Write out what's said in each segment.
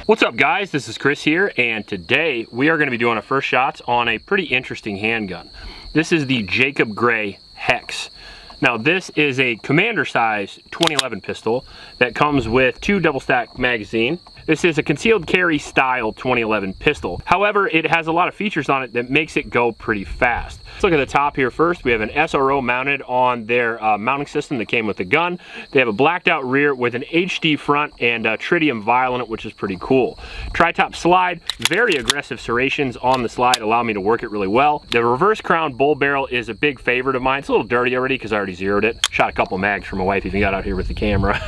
What's up guys, this is Chris here, and today we are going to be doing our first shots on a pretty interesting handgun. This is the Jacob Grey Hex. Now this is a commander size 2011 pistol that comes with 2 double stack magazine. This is a concealed carry style 2011 pistol. However, it has a lot of features on it that makes it go pretty fast. Let's look at the top here first. We have an SRO mounted on their mounting system that came with the gun. They have a blacked out rear with an HD front and a tritium vial in it, which is pretty cool. Tri-top slide, very aggressive serrations on the slide, allow me to work it really well. The reverse crown bull barrel is a big favorite of mine. It's a little dirty already because I already zeroed it. Shot a couple mags for my wife even got out here with the camera.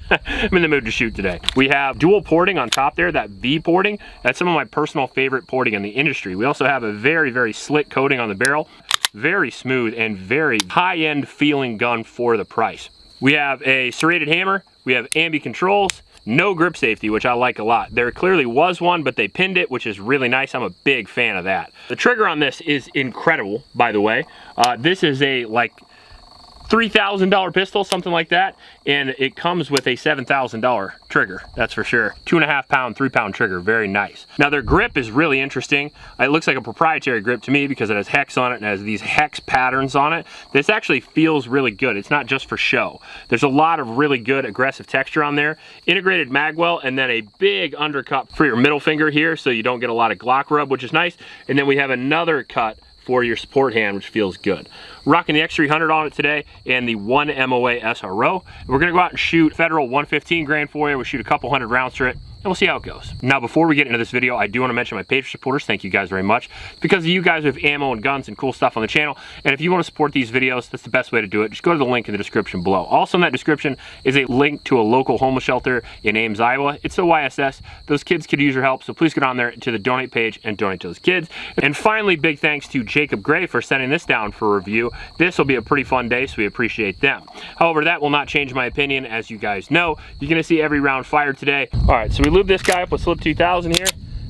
I'm in the mood to shoot today. We have dual porting on top there, that V porting. That's some of my personal favorite porting in the industry. We also have a very, very slick coating on the barrel. Very smooth and very high-end feeling gun for the price. We have a serrated hammer. We have ambi controls. No grip safety, which I like a lot. There clearly was one, but they pinned it, which is really nice. I'm a big fan of that. The trigger on this is incredible, by the way. This is a like $3,000 pistol, something like that, and it comes with a $7,000 trigger, that's for sure. 2.5 pound, 3 pound trigger, very nice. Now their grip is really interesting. It looks like a proprietary grip to me because it has hex on it and has these hex patterns on it. This actually feels really good. It's not just for show. There's a lot of really good aggressive texture on there. Integrated magwell and then a big undercut for your middle finger here so you don't get a lot of Glock rub, which is nice. And then we have another cut for your support hand, which feels good. Rocking the X300 on it today and the 1 MOA SRO. We're gonna go out and shoot Federal 115 grain for you. We'll shoot a couple hundred rounds for it, and we'll see how it goes. Now, before we get into this video, I do want to mention my Patreon supporters. Thank you guys very much. It's because of you guys with ammo and guns and cool stuff on the channel. And if you want to support these videos, that's the best way to do it. Just go to the link in the description below. Also in that description is a link to a local homeless shelter in Ames, Iowa. It's the YSS. Those kids could use your help, so please go down there to the donate page and donate to those kids. And finally, big thanks to Jacob Grey for sending this down for review. This will be a pretty fun day, so we appreciate them. However, that will not change my opinion. As you guys know, you're going to see every round fired today. All right, so we lube this guy up with Slip 2000 here.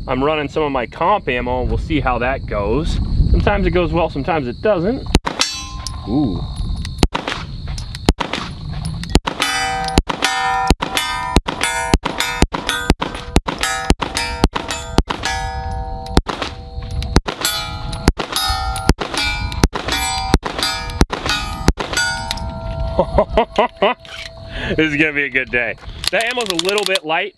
I'm running some of my comp ammo, and we'll see how that goes. Sometimes it goes well, sometimes it doesn't. Ooh. This is gonna be a good day. That ammo's a little bit light,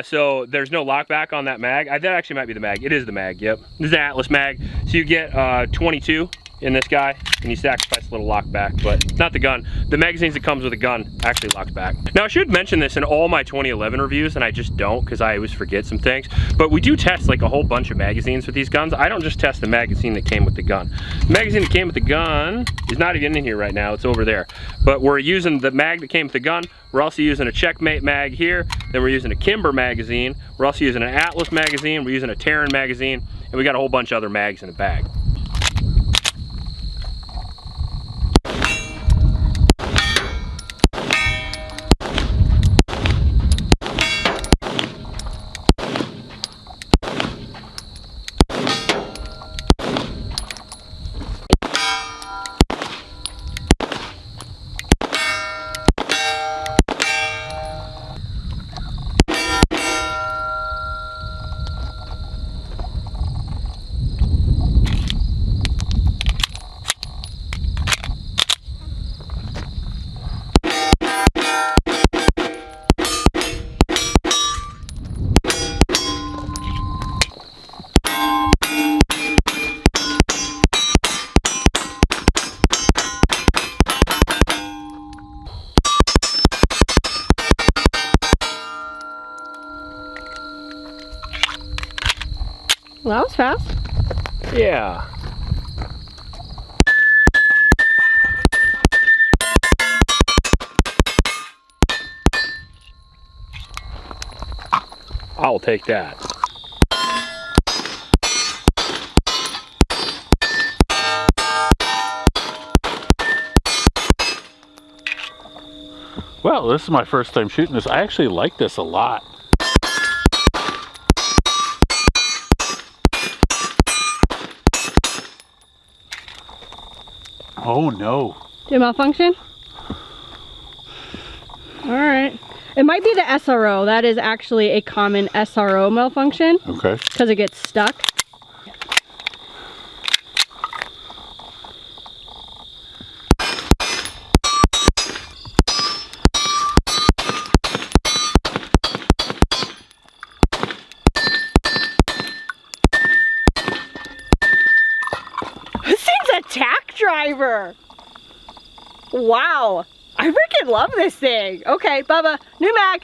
so there's no lockback on that mag. That actually might be the mag. It is the mag, yep. This is the Atlas mag. So you get 22 in this guy, and you sacrifice a little lockback, but not the gun. The magazines that comes with a gun actually locks back. Now I should mention this in all my 2011 reviews, and I just don't because I always forget some things, but we do test like a whole bunch of magazines with these guns. I don't just test the magazine that came with the gun. The magazine that came with the gun is not even in here right now, it's over there. But we're using the mag that came with the gun. We're also using a Checkmate mag here, then we're using a Kimber magazine, we're also using an Atlas magazine, we're using a Terran magazine, and we got a whole bunch of other mags in the bag. Well, that was fast. Yeah. I'll take that. Well, this is my first time shooting this. I actually like this a lot. Oh no. Did it malfunction? Alright. It might be the SRO. That is actually a common SRO malfunction. Okay. Because it gets stuck. This thing's a tack driver. Wow. I freaking love this thing. Okay, Bubba, new mag.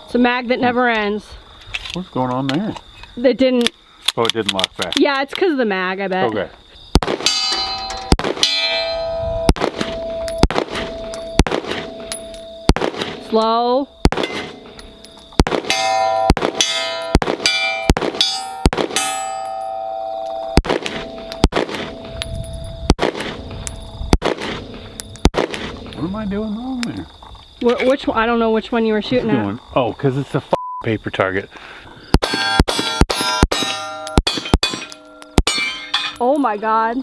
It's a mag that never ends. What's going on there? It didn't. Oh, it didn't lock back. Yeah, it's because of the mag, I bet. Okay. Slow. What am I doing wrong there? Which one? I don't know which one you were shooting at. Oh, because it's a paper target. Oh my God.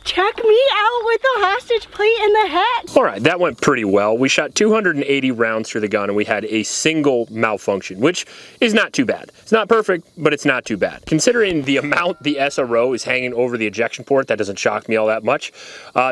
Check me out with the hostage plate in the hex. All right, that went pretty well. We shot 280 rounds through the gun and we had a single malfunction, which is not too bad. It's not perfect, but it's not too bad. Considering the amount the SRO is hanging over the ejection port, that doesn't shock me all that much.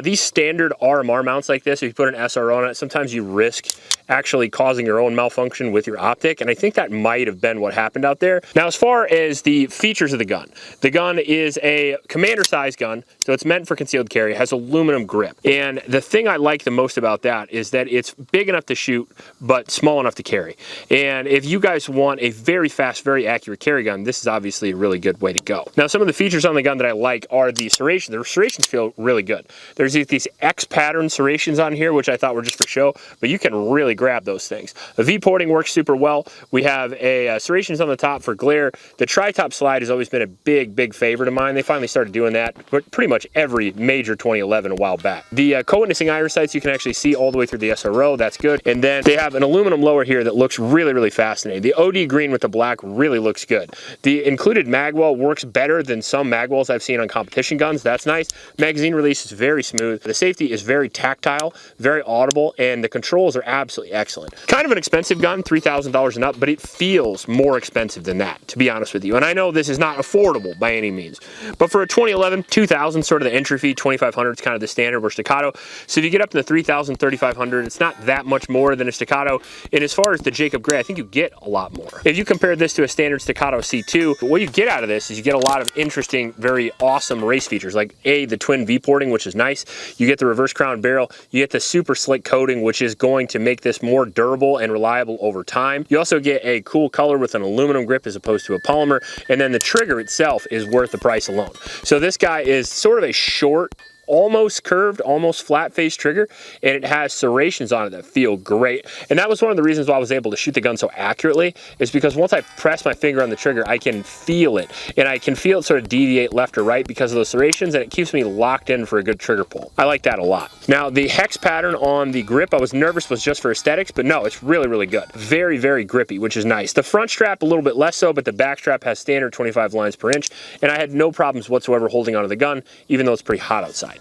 These standard RMR mounts like this, if you put an SRO on it, sometimes you risk actually causing your own malfunction with your optic, and I think that might have been what happened out there. Now, as far as the features of the gun is a commander size gun, so it's meant for concealed carry, has aluminum grip. And the thing I like the most about that is that it's big enough to shoot, but small enough to carry. And if you guys want a very fast, very accurate carry gun, this is obviously a really good way to go. Now, some of the features on the gun that I like are the serrations. The serrations feel really good. There's these X pattern serrations on here, which I thought were just for show, but you can really grab those things. The V-porting works super well. We have a serrations on the top for glare. The tri-top slide has always been a big favorite of mine. They finally started doing that, but pretty much every major 2011 a while back. The co-witnessing iron sights you can actually see all the way through the SRO. That's good. And then they have an aluminum lower here that looks really fascinating. The OD green with the black really looks good. The included magwell works better than some magwells I've seen on competition guns. That's nice. Magazine release is very smooth. The safety is very tactile, very audible, and the controls are absolutely excellent. Kind of an expensive gun, $3,000 and up, but it feels more expensive than that, to be honest with you. And I know this is not affordable by any means, but for a 2011, $2,000, sort of the entry fee, $2,500 is kind of the standard for staccato. So if you get up to the $3,000, $3,500, it's not that much more than a staccato. And as far as the Jacob Grey, I think you get a lot more. If you compare this to a standard staccato C2, what you get out of this is you get a lot of interesting, very awesome race features, like the twin V-porting, which is nice. You get the reverse crown barrel. You get the super slick coating, which is going to make this more durable and reliable over time. You also get a cool color with an aluminum grip as opposed to a polymer. And then the trigger itself is worth the price alone. So this guy is sort of a short, almost curved, almost flat face trigger, and it has serrations on it that feel great. And that was one of the reasons why I was able to shoot the gun so accurately, is because once I press my finger on the trigger, I can feel it, and I can feel it sort of deviate left or right because of those serrations, and it keeps me locked in for a good trigger pull. I like that a lot. Now, the hex pattern on the grip, I was nervous was just for aesthetics, but no, it's really good. Very grippy, which is nice. The front strap a little bit less so, but the back strap has standard 25 lines per inch, and I had no problems whatsoever holding onto the gun, even though it's pretty hot outside.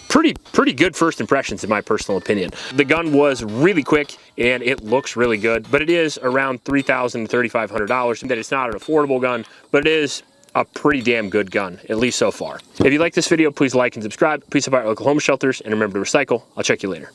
Pretty good first impressions in my personal opinion. The gun was really quick and it looks really good, but it is around $3,000 to $3,500. That it's not an affordable gun, but it is a pretty damn good gun, at least so far. If you like this video, please like and subscribe. Please support your local home shelters, and remember to recycle. I'll check you later.